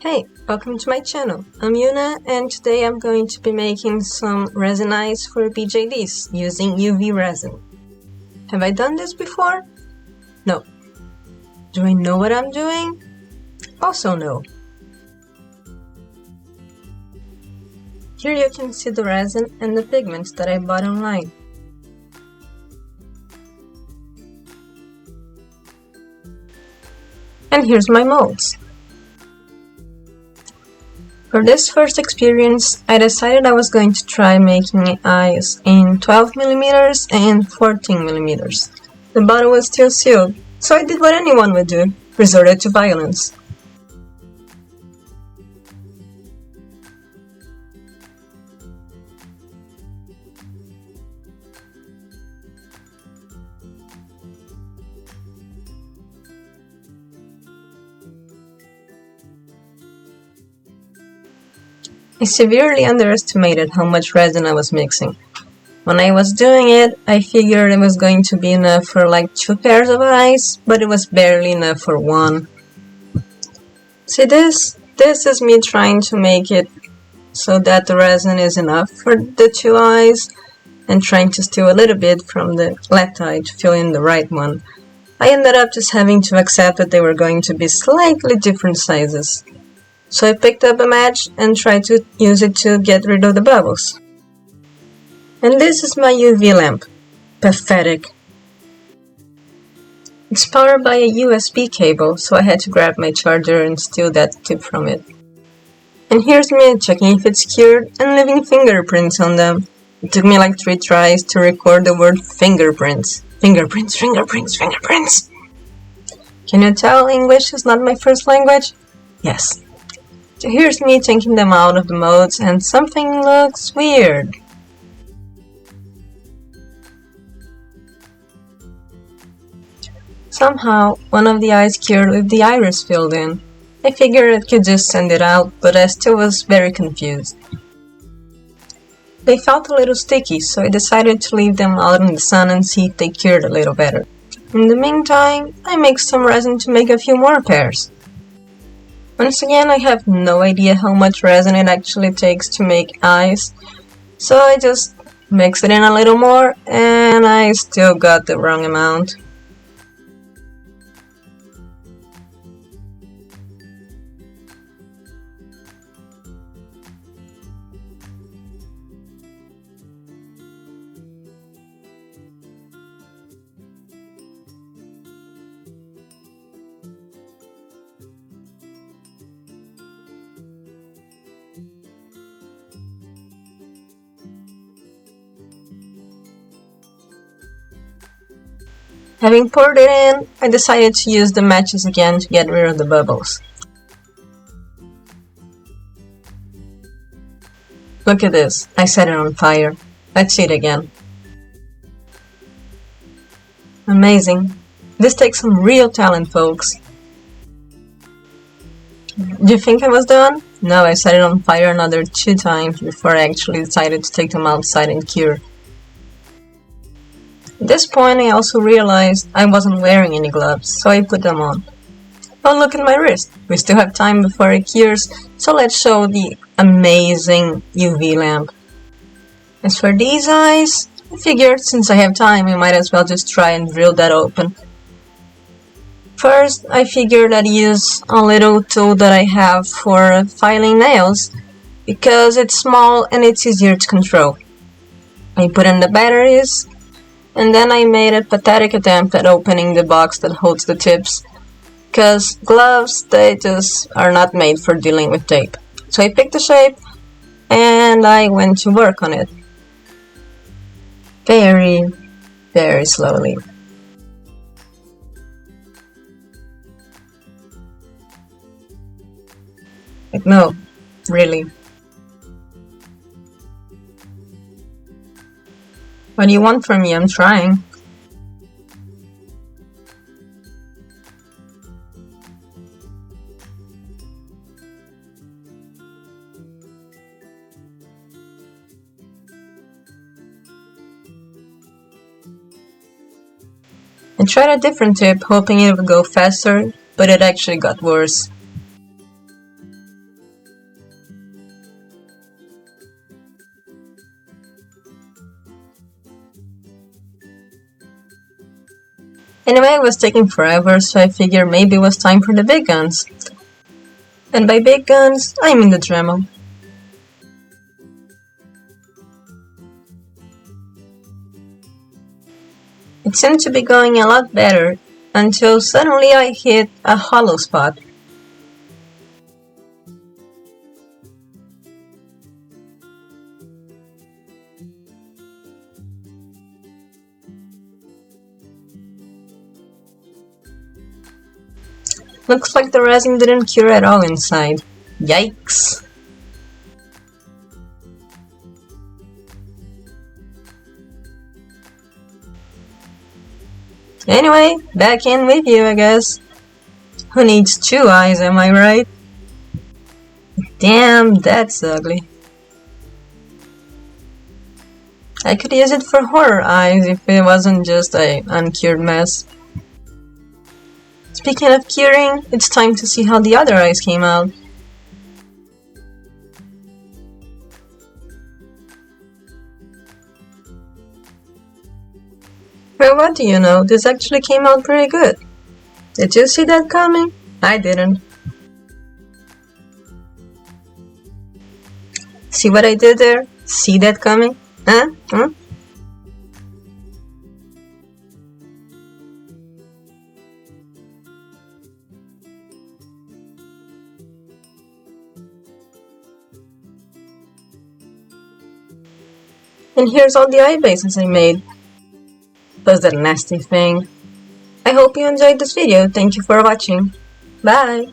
Hey, welcome to my channel. I'm Yuna and today I'm going to be making some resin eyes for BJDs using UV resin. Have I done this before? No. Do I know what I'm doing? Also no. Here you can see the resin and the pigments that I bought online. And here's my molds. For this first experience, I decided I was going to try making eyes in 12mm and 14mm. The bottle was still sealed, so I did what anyone would do, resorted to violence. I severely underestimated how much resin I was mixing. When I was doing it, I figured it was going to be enough for like 2 pairs of eyes, but it was barely enough for one. See this? This is me trying to make it so that the resin is enough for the 2 eyes, and trying to steal a little bit from the left eye to fill in the right one. I ended up just having to accept that they were going to be slightly different sizes. So I picked up a match and tried to use it to get rid of the bubbles. And this is my UV lamp. Pathetic. It's powered by a USB cable, so I had to grab my charger and steal that tip from it. And here's me checking if it's cured and leaving fingerprints on them. It took me like 3 tries to record the word fingerprints. Fingerprints, fingerprints, fingerprints. Can you tell English is not my first language? Yes. So here's me taking them out of the molds and something looks weird. Somehow, one of the eyes cured with the iris filled in. I figured I could just send it out, but I still was very confused. They felt a little sticky, so I decided to leave them out in the sun and see if they cured a little better. In the meantime, I mixed some resin to make a few more pairs. Once again, I have no idea how much resin it actually takes to make eyes, so I just mixed it in a little more and I still got the wrong amount. Having poured it in, I decided to use the matches again to get rid of the bubbles. Look at this, I set it on fire. Let's see it again. Amazing. This takes some real talent, folks. Do you think I was done? No, I set it on fire another 2 times before I actually decided to take them outside and cure. At this point I also realized I wasn't wearing any gloves, so I put them on. Oh, look at my wrist! We still have time before it cures, so let's show the amazing UV lamp. As for these eyes, I figured since I have time I might as well just try and drill that open. First, I figured I'd use a little tool that I have for filing nails, because it's small and it's easier to control. I put in the batteries, and then I made a pathetic attempt at opening the box that holds the tips, because gloves, they just are not made for dealing with tape. So I picked the shape, and I went to work on it. Very, very slowly. Like, no, really. What do you want from me? I'm trying. I tried a different tip, hoping it would go faster, but it actually got worse. Anyway, it was taking forever, so I figured maybe it was time for the big guns. And by big guns, I mean the Dremel. It seemed to be going a lot better, until suddenly I hit a hollow spot. Looks like the resin didn't cure at all inside. Yikes! Anyway, back in with you, I guess. Who needs two eyes, am I right? Damn, that's ugly. I could use it for horror eyes if it wasn't just a uncured mess. Speaking of curing, it's time to see how the other eyes came out. Well, what do you know, this actually came out pretty good. Did you see that coming? I didn't. See what I did there? See that coming? Huh? Huh? And here's all the eye bases I made. Was that nasty thing? I hope you enjoyed this video. Thank you for watching. Bye!